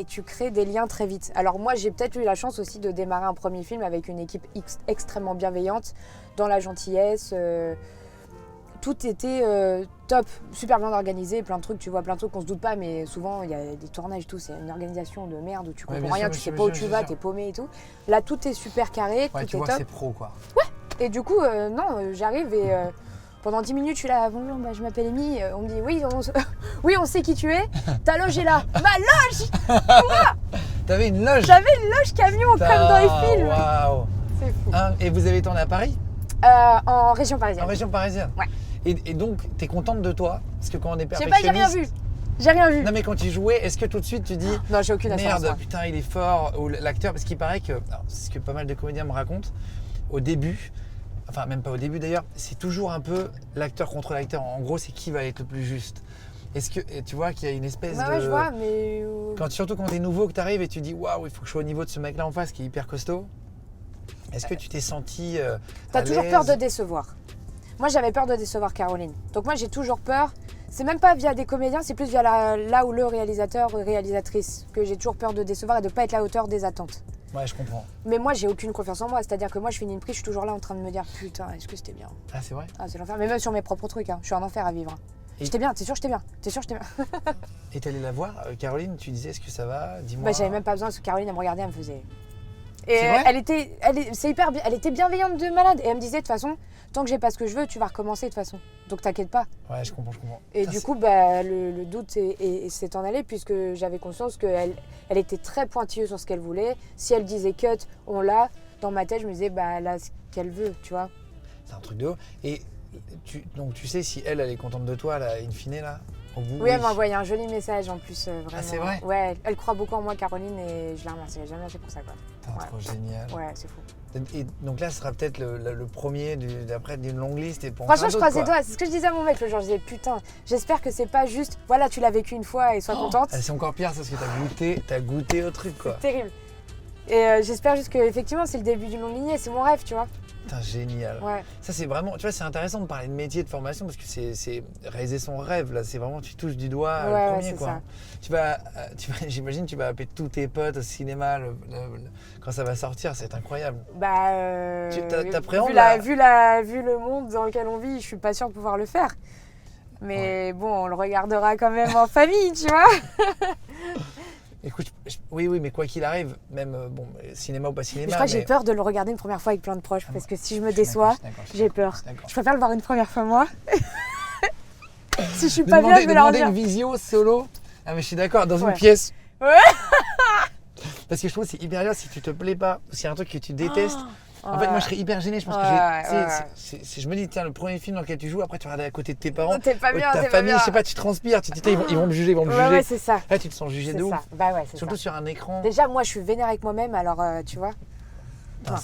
tu crées des liens très vite. Alors moi, j'ai peut-être eu la chance aussi de démarrer un premier film avec une équipe extrêmement bienveillante, dans la gentillesse. Tout était top, super bien organisé, plein de trucs, tu vois, plein de trucs qu'on se doute pas, mais souvent il y a des tournages et tout, c'est une organisation de merde où tu comprends bien rien, sûr, tu sais bien pas où sûr, tu bien vas, sûr. t'es paumé et tout. Là tout est super carré, Ouais, tout tu est vois que top. c'est pro quoi. Et du coup, j'arrive et pendant 10 minutes je suis là, bonjour, je m'appelle Amy, on me dit oui, on sait qui tu es, ta loge est là. Ma loge. T'avais une loge? J'avais une loge camion comme dans les films. Waouh. C'est fou. Et vous avez tourné à Paris? En région parisienne. En région parisienne? Ouais. Et donc, t'es contente de toi? Parce que quand on est Je sais pas, j'ai rien perfectionniste... vu. J'ai rien vu. Non mais quand tu jouais, est-ce que tout de suite tu dis Non, j'ai aucune assurance. merde, moi. putain il est fort, ou l'acteur, parce qu'il paraît que, alors, c'est ce que pas mal de comédiens me racontent, au début, enfin même pas au début d'ailleurs, c'est toujours un peu l'acteur contre l'acteur, en gros c'est qui va être le plus juste. Est-ce que, et tu vois qu'il y a une espèce Bah de... ouais, je vois, mais. Surtout quand t'es nouveau, que t'arrives et tu dis waouh, il faut que je sois au niveau de ce mec là en face qui est hyper costaud. Est-ce que tu t'es senti T'as à toujours l'aise? peur de décevoir. Moi, j'avais peur de décevoir Caroline. Donc moi, j'ai toujours peur. C'est même pas via des comédiens, c'est plus via là où le réalisateur ou réalisatrice que j'ai toujours peur de décevoir et de pas être à la hauteur des attentes. Ouais, je comprends. Mais moi, j'ai aucune confiance en moi. C'est-à-dire que moi, je finis une prise, je suis toujours là en train de me dire putain, est-ce que c'était bien? Ah c'est vrai? Ah, c'est l'enfer. Mais même sur mes propres trucs, hein. Je suis en enfer à vivre. Et- J'étais bien, t'es sûr, j'étais bien. T'es sûr, j'étais bien. Et t'es allé la voir, Caroline, tu disais est-ce que ça va? Dis-moi. Bah, j'avais même pas besoin parce que Caroline, elle me regardait, elle me faisait. Et C'est vrai c'est hyper bien. Elle était bienveillante de malade. Et elle me disait de toute façon, tant que j'ai pas ce que je veux, tu vas recommencer de toute façon. Donc t'inquiète pas. Ouais, je comprends. Et Putain, du c'est- coup, bah, le doute s'est en allé puisque j'avais conscience qu'elle était très pointilleuse sur ce qu'elle voulait. Si elle disait cut, on l'a. Dans ma tête, je me disais, bah, elle a ce qu'elle veut, tu vois. C'est un truc de haut. Et donc tu sais si elle est contente de toi, là, in fine, là, au bout? Oui, elle m'a envoyé un joli message en plus, vraiment. Ah, c'est vrai? Ouais, elle croit beaucoup en moi, Caroline, et je la remercierai jamais assez pour ça, quoi. Putain, Ouais. trop génial. Ouais, c'est fou. Et donc là, ce sera peut-être le premier d'après d'une longue liste. Et pour Franchement, plein je croise d'autres, les doigts. C'est ce que je disais à mon mec le jour. Je disais, putain, j'espère que c'est pas juste, voilà, tu l'as vécu une fois et sois contente. Ah, c'est encore pire, c'est parce que t'as goûté au truc, quoi. C'est terrible. Et j'espère juste que effectivement c'est le début d'une longue lignée, c'est mon rêve, tu vois. Putain, génial. Ouais. Ça, c'est vraiment, tu vois, c'est intéressant de parler de métier, de formation, parce que c'est réaliser son rêve, là. C'est vraiment, tu touches du doigt le premier, c'est quoi. ça. J'imagine, tu vas appeler tous tes potes au cinéma quand ça va sortir, c'est incroyable. Bah, t'appréhendes vu le monde dans lequel on vit, je suis pas sûre de pouvoir le faire. Mais bon, on le regardera quand même en famille, tu vois. Écoute, oui, mais quoi qu'il arrive, même cinéma ou pas cinéma. Mais je crois que j'ai peur de le regarder une première fois avec plein de proches, parce que si je me déçois, j'ai peur. Je préfère le voir une première fois moi. Si je suis pas bien, je vais leur dire. Une visio solo. Ah mais je suis d'accord, dans une Ouais. pièce. Ouais. Parce que je trouve que c'est hyper bien si tu te plais pas, s'il y a un truc que tu détestes. En fait, Ouais. moi, je serais hyper gêné. Je pense que je me dis, tiens, le premier film dans lequel tu joues, après, tu regardes à côté de tes parents, T'es pas bien, ta t'es pas famille, bien. je sais pas, tu transpires, tu te dis, ils vont me juger, Ouais, c'est ça. Là, tu te sens jugé C'est de ouf. ça. Bah ouais, c'est Surtout ça. sur un écran. Déjà, moi, je suis vénère avec moi-même, alors tu vois. Putain,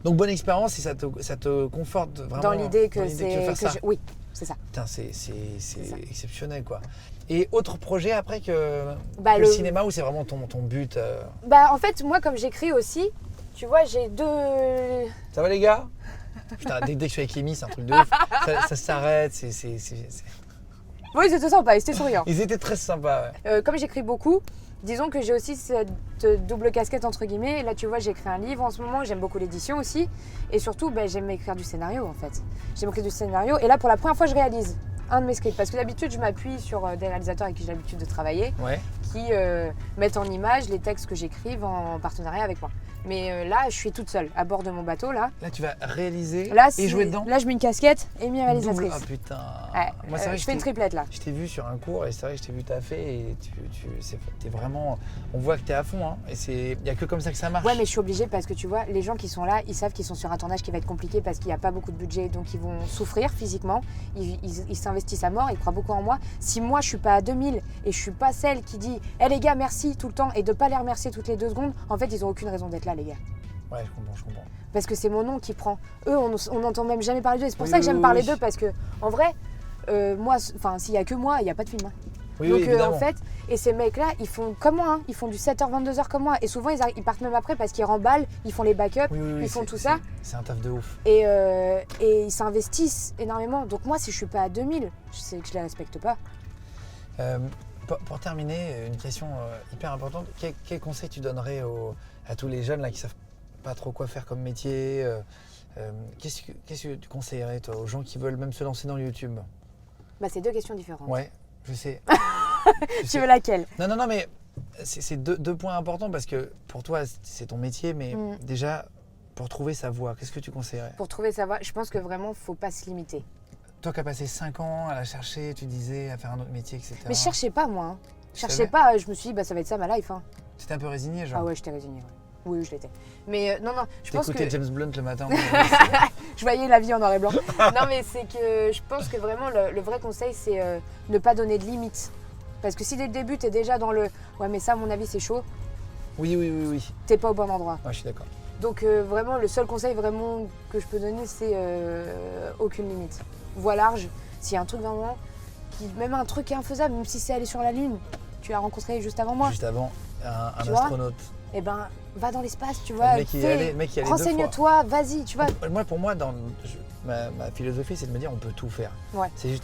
donc, bonne expérience et ça te conforte vraiment. Dans l'idée que tu veux faire ça. oui, c'est ça. Putain, c'est ça. exceptionnel, quoi. Et autre projet après que Bah, le cinéma, ou c'est vraiment ton but Bah en fait, moi, comme j'écris aussi, tu vois, j'ai deux. Ça va, les gars? Putain, dès que je suis avec Amy, c'est un truc de ouf. Ça s'arrête, Oui, c'était sympa, et c'était souriant. Ils étaient très sympas, ouais. Comme j'écris beaucoup, disons que j'ai aussi cette double casquette entre guillemets. Là, tu vois, j'écris un livre en ce moment, j'aime beaucoup l'édition aussi. Et surtout, j'aime écrire du scénario en fait. J'aime écrire du scénario. Et là, pour la première fois, je réalise un de mes scripts. Parce que d'habitude, je m'appuie sur des réalisateurs avec qui j'ai l'habitude de travailler, Ouais. qui mettent en image les textes que j'écrive en partenariat avec moi. Mais là, je suis toute seule à bord de mon bateau là. Là, tu vas réaliser Là, et jouer dedans. Là, je mets une casquette et mi Double. réalisatrice. Ah putain. Ouais, Moi, c'est vrai que je fais une triplette là. je t'ai vu sur un cours et c'est vrai que je t'ai vu taffer et t'es vraiment. On voit que t'es à fond, hein. Et il n'y a que comme ça que ça marche. Ouais, mais je suis obligée parce que tu vois, les gens qui sont là, ils savent qu'ils sont sur un tournage qui va être compliqué parce qu'il n'y a pas beaucoup de budget, donc ils vont souffrir physiquement. Ils s'investissent à mort, ils croient beaucoup en moi. Si moi je suis pas à 2000 et je suis pas celle qui dit hé les gars, merci tout le temps et de pas les remercier toutes les 2 secondes, en fait, ils ont aucune raison d'être là, les gars. Ouais, je comprends. Parce que c'est mon nom qui prend. Eux, on n'entend même jamais parler d'eux. C'est pour Oui, ça que j'aime oui, parler oui. d'eux parce que, en vrai, moi, s'il y a que moi, il n'y a pas de film. Hein. Oui, Donc oui, évidemment. en fait, et ces mecs-là, ils font comme moi, hein. Ils font du 7h, 22h comme moi. Et souvent, ils partent même après parce qu'ils remballent, ils font les backups, Oui, ils font tout ça. C'est un taf de ouf. Et ils s'investissent énormément. Donc moi, si je suis pas à 2000, je sais que je les respecte pas. Pour terminer, une question hyper importante. Quel conseil tu donnerais à tous les jeunes là qui savent pas trop quoi faire comme métier Qu'est-ce que tu conseillerais toi aux gens qui veulent même se lancer dans YouTube? Bah, c'est 2 questions différentes. Ouais, je sais. Tu veux laquelle? Non, mais c'est deux points importants parce que pour toi, c'est ton métier, mais déjà, pour trouver sa voie, qu'est-ce que tu conseillerais? Pour trouver sa voie, je pense que vraiment, faut pas se limiter. Toi qui as passé 5 ans à la chercher, tu disais, à faire un autre métier, etc. Mais je cherchais pas, moi. Hein. Je Tu cherchais savais pas, je me suis dit, ça va être ça ma life. Hein. T'étais un peu résigné, genre. Ah ouais, j'étais résignée. Ouais. Oui, je l'étais. Mais non, je pense que T'écoutais James Blunt le matin. je voyais la vie en noir et blanc. Non, mais c'est que je pense que vraiment, le vrai conseil, c'est ne pas donner de limites. Parce que si dès le début, t'es déjà dans le « ouais, mais ça, à mon avis, c'est chaud Oui. », t'es pas au bon endroit. Ouais, je suis d'accord. Donc vraiment, le seul conseil vraiment que je peux donner, c'est aucune limite. Voie large. S'il y a un truc vraiment, même un truc qui est infaisable, même si c'est aller sur la Lune, tu l'as rencontré juste avant moi, Juste avant, un Tu vois astronaute. eh ben va dans l'espace, tu vois. Le mec, il y allait 2 fois. Renseigne-toi, vas-y, tu vois. Pour moi, ma philosophie, c'est de me dire on peut tout faire. Ouais. C'est juste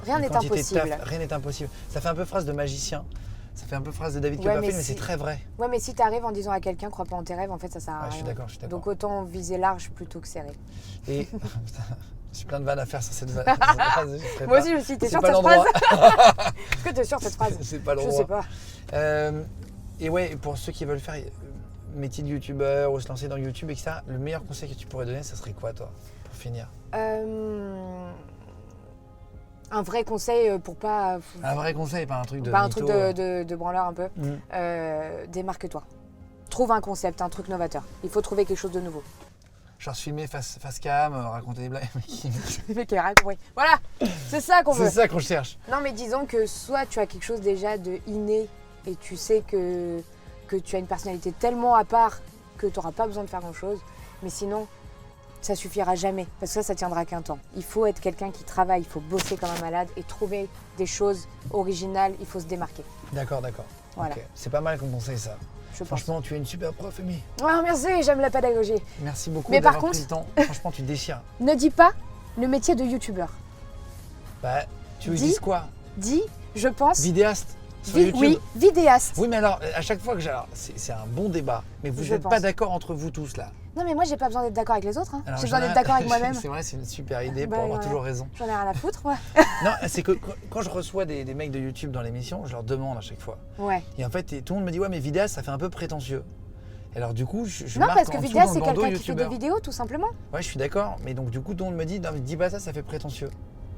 Rien une n'est quantité de impossible. taf, rien n'est impossible. Ça fait un peu phrase de magicien. Ça fait un peu phrase de David Ouais, Copperfield, mais mais si- c'est très vrai. Ouais, mais si t'arrives en disant à quelqu'un, crois pas en tes rêves, en fait, ça sert à Ouais, rien. je suis d'accord. Donc autant viser large plutôt que serré. Et putain, j'ai plein de vannes à faire sur cette phrase. je ferai Moi pas. aussi, je me suis dit, t'es C'est sûr de pas cette l'endroit. phrase Est-ce que t'es sûr de cette phrase C'est pas Je l'endroit. sais pas. Et ouais, pour ceux qui veulent faire métier de youtubeur ou se lancer dans YouTube, etc., le meilleur conseil que tu pourrais donner, ça serait quoi, toi, pour finir? Un vrai conseil pour pas. Un vrai conseil, pas un truc de Pas un mytho. truc de branleur un peu. Démarque-toi. Trouve un concept, un truc novateur. Il faut trouver quelque chose de nouveau. Genre se filmer face cam, raconter des blagues. Le mec, il a rien compris. Voilà, c'est ça qu'on veut. C'est ça qu'on cherche. Non, mais disons que soit tu as quelque chose déjà de inné et tu sais que tu as une personnalité tellement à part que tu n'auras pas besoin de faire grand-chose. Mais sinon, ça suffira jamais. Parce que ça tiendra qu'un temps. Il faut être quelqu'un qui travaille, il faut bosser comme un malade et trouver des choses originales, il faut se démarquer. D'accord. Voilà. Ok. C'est pas mal qu'on conseille ça. je pense. Franchement, tu es une super prof, Amy. Ouais, merci, j'aime la pédagogie. Merci beaucoup Mais par d'avoir contre- pris le temps. Franchement, tu déchires. Ne dis pas le métier de youtubeur. Bah, tu veux que je Dis- dise quoi? Dis, je pense. Vidéaste sur YouTube. Oui, vidéaste. Oui, mais alors, à chaque fois que j'ai. Alors, c'est un bon débat, mais vous Je n'êtes pas pense. d'accord entre vous tous là. Non, mais moi, j'ai pas besoin d'être d'accord avec les autres. Hein. Alors, J'ai besoin j'en ai- d'être d'accord avec moi-même. C'est vrai, c'est une super idée Bah, pour avoir voilà. toujours raison. J'en ai rien à foutre, moi. Non, c'est que quand je reçois des mecs de YouTube dans l'émission, je leur demande à chaque fois. Ouais. Et en fait, tout le monde me dit, ouais, mais vidéaste, ça fait un peu prétentieux. Et alors, du coup, je Non, marque parce que en dessous vidéaste, dans c'est le bandeau quelqu'un qui fait des youtubeur. vidéos, tout simplement. Ouais, je suis d'accord, mais donc du coup, tout le monde me dit, non, mais dis pas ça, ça fait prétentieux.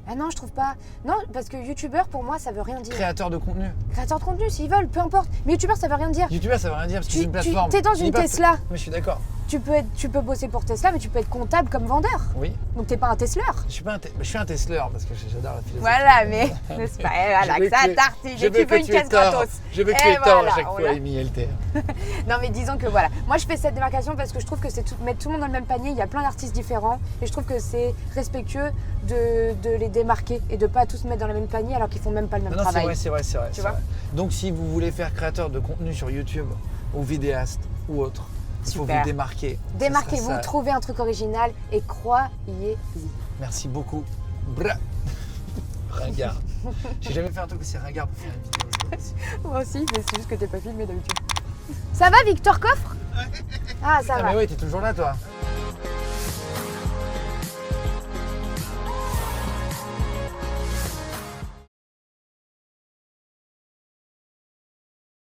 Ah non, je trouve pas. Non, parce que youtubeur, pour moi, ça veut rien dire. Créateur de contenu. Créateur de contenu, s'ils veulent, peu importe. Mais youtubeur, ça veut rien dire. YouTubeur, ça veut rien dire parce que c'est une plateforme. T'es dans Je dis une pas- Tesla. Mais je suis d'accord. Tu peux bosser pour Tesla, mais tu peux être comptable comme vendeur. Oui. Donc t'es pas un Tesleur. Je suis pas un, je suis un Tesla parce que j'adore la philosophie. Voilà, mais n'est-ce pas? Et voilà, Je veux que ça que- tartine. je Et veux tu que veux une tu aies caisse tort. gratos. Je veux que Et tu aies tort voilà, à chaque on fois, l'a. Amy LTR. Non, mais disons que voilà. Moi, je fais cette démarcation parce que je trouve que c'est mettre tout le monde dans le même panier. Il y a plein d'artistes différents. Et je trouve que c'est respectueux de les démarquer et de pas tous mettre dans le même panier alors qu'ils font même pas le même Non, c'est travail. vrai, c'est vrai, c'est vrai. Tu c'est vois vrai. Donc, si vous voulez faire créateur de contenu sur YouTube ou vidéaste ou autre, il faut Super. vous démarquer. Ce Démarquez-vous, serait ça. trouvez un truc original et croyez-y. Merci beaucoup. Bra. Ringard. J'ai jamais fait un truc aussi ringard pour faire une vidéo. c'est pas possible. Moi aussi, mais c'est juste que t'es pas filmé d'habitude. Ça va, Victor Coffre? Ah, ça Ah, va. mais oui, t'es toujours là, toi.